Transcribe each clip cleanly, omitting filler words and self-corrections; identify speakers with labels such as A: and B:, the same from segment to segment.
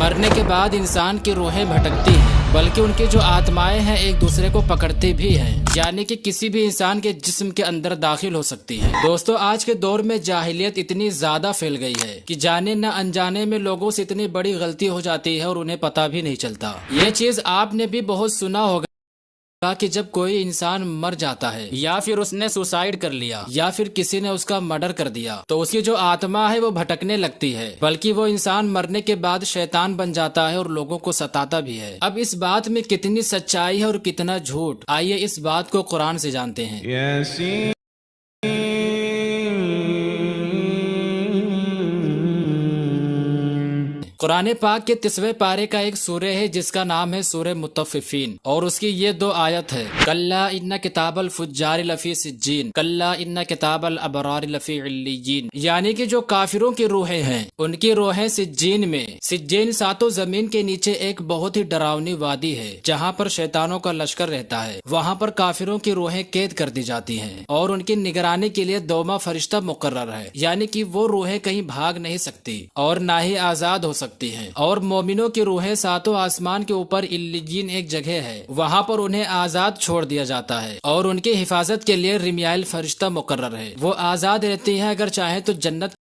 A: मरने के बाद इंसान की रूहें भटकती हैं, बल्कि उनकी जो आत्माएं हैं एक दूसरे को पकड़ती भी हैं, यानी कि किसी भी इंसान के जिस्म के अंदर दाखिल हो सकती हैं। दोस्तों, आज के दौर में जाहिलियत इतनी ज्यादा फैल गई है कि जाने न अनजाने में लोगों से इतनी बड़ी गलती हो जाती है और उन्हें पता भी नहीं चलता। ये चीज आपने भी बहुत सुना होगा कि जब कोई इंसान मर जाता है या फिर उसने सुसाइड कर लिया या फिर किसी ने उसका मर्डर कर दिया तो उसकी जो आत्मा है वो भटकने लगती है, बल्कि वो इंसान मरने के बाद शैतान बन जाता है और लोगों को सताता भी है। अब इस बात में कितनी सच्चाई है और कितना झूठ, आइए इस बात को कुरान से जानते हैं। कुरान पाक के 30वें पारे का एक सूरे है जिसका नाम है सूरे मुतफ्फिफीन और उसकी ये 2 आयत है। कल्ला इन्ना किताबल फुज्जारि लफी सिज्जीन, कल्ला इन्ना किताबल अबरार लफी इल्लीयीन, यानी कि जो काफिरों की रूहें हैं उनकी रूहें सिज्जीन में। सिज्जीन 7 जमीन के नीचे एक बहुत ही डरावनी वादी है जहाँ पर शैतानों का लश्कर रहता है। वहाँ पर काफिरों की रूहें कैद कर दी जाती हैं और उनकी निगरानी के लिए 2वां फरिश्ता मुकर्रर है, यानी कि वो रूहें कहीं भाग नहीं सकती और ना ही आजाद हो सकती है। और मोमिनों की रूहें 7 आसमान के ऊपर इल्लीयीन एक जगह है, वहाँ पर उन्हें आजाद छोड़ दिया जाता है और उनकी हिफाजत के लिए रिमियाल फरिश्ता मुकर्रर है। वो आजाद रहती है, अगर चाहे तो जन्नत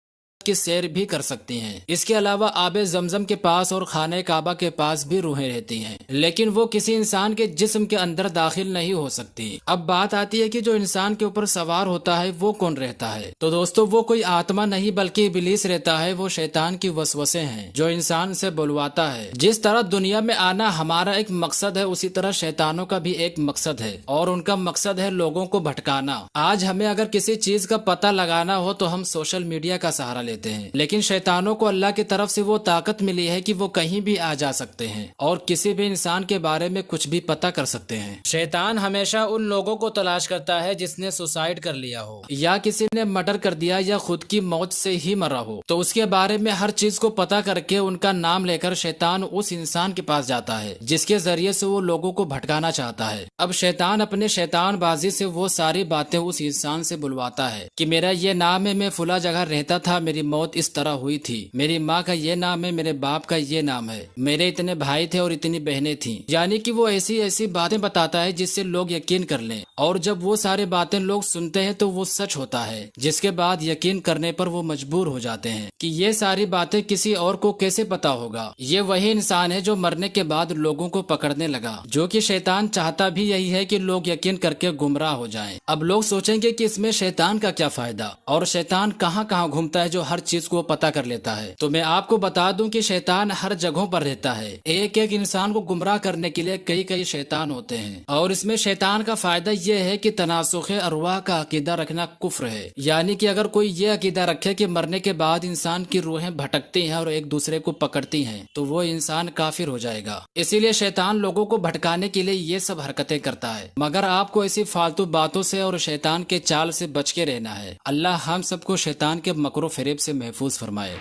A: की सैर भी कर सकती हैं। इसके अलावा आबे जमजम के पास और खाने काबा के पास भी रूहें रहती हैं, लेकिन वो किसी इंसान के जिस्म के अंदर दाखिल नहीं हो सकती। अब बात आती है कि जो इंसान के ऊपर सवार होता है वो कौन रहता है। तो दोस्तों, वो कोई आत्मा नहीं बल्कि इब्लीस रहता है। वो शैतान की वसवसे हैं जो इंसान से बुलवाता है। जिस तरह दुनिया में आना हमारा एक मकसद है, उसी तरह शैतानों का भी एक मकसद है और उनका मकसद है लोगों को भटकाना। आज हमें अगर किसी चीज का पता लगाना हो तो हम सोशल मीडिया का सहारा लेते हैं, लेकिन शैतानों को अल्लाह की तरफ से वो ताकत मिली है कि वो कहीं भी आ जा सकते हैं और किसी भी इंसान के बारे में कुछ भी पता कर सकते हैं। शैतान हमेशा उन लोगों को तलाश करता है जिसने सुसाइड कर लिया हो या किसी ने मर्डर कर दिया या खुद की मौत से ही मरा हो, तो उसके बारे में हर चीज को पता करके उनका नाम लेकर शैतान उस इंसान के पास जाता है जिसके जरिए से वो लोगों को भटकाना चाहता है। अब शैतान अपने शैतान बाजी से वो सारी बातें उस इंसान से बुलवाता है कि मेरा ये नाम है, मैं फुला जगह रहता था, मेरी मौत इस तरह हुई थी, मेरी माँ का ये नाम है, मेरे बाप का ये नाम है, मेरे इतने भाई थे और इतनी बहनें थीं। यानी कि वो ऐसी ऐसी बातें बताता है जिससे लोग यकीन कर लें, और जब वो सारी बातें लोग सुनते हैं तो वो सच होता है, जिसके बाद यकीन करने पर वो मजबूर हो जाते हैं कि ये सारी बातें किसी और को कैसे पता होगा। ये वही इंसान है जो मरने के बाद लोगों को पकड़ने लगा, जो कि शैतान चाहता भी यही है कि लोग यकीन करके गुमराह हो जाएं। अब लोग सोचेंगे कि इसमें शैतान का क्या फायदा, और शैतान कहाँ कहाँ घूमता है जो हर चीज को पता कर लेता है। तो मैं आपको बता दूं कि शैतान हर जगहों पर रहता है। एक एक इंसान को गुमराह करने के लिए कई कई शैतान होते हैं, और इसमें शैतान का फायदा यह है कि तनासुख अरवाह का अकीदा रखना कुफ्र है। यानी कि अगर कोई ये अकीदा रखे कि मरने के बाद इंसान की रूहें भटकती हैं और एक दूसरे को पकड़ती हैं, तो वो इंसान काफिर हो जाएगा। इसीलिए शैतान लोगों को भटकाने के लिए ये सब हरकतें करता है। मगर आपको ऐसी फालतू बातों से और शैतान के चाल से बच के रहना है। अल्लाह हम सबको शैतान के मकरो फरेब से महफूज फरमाए।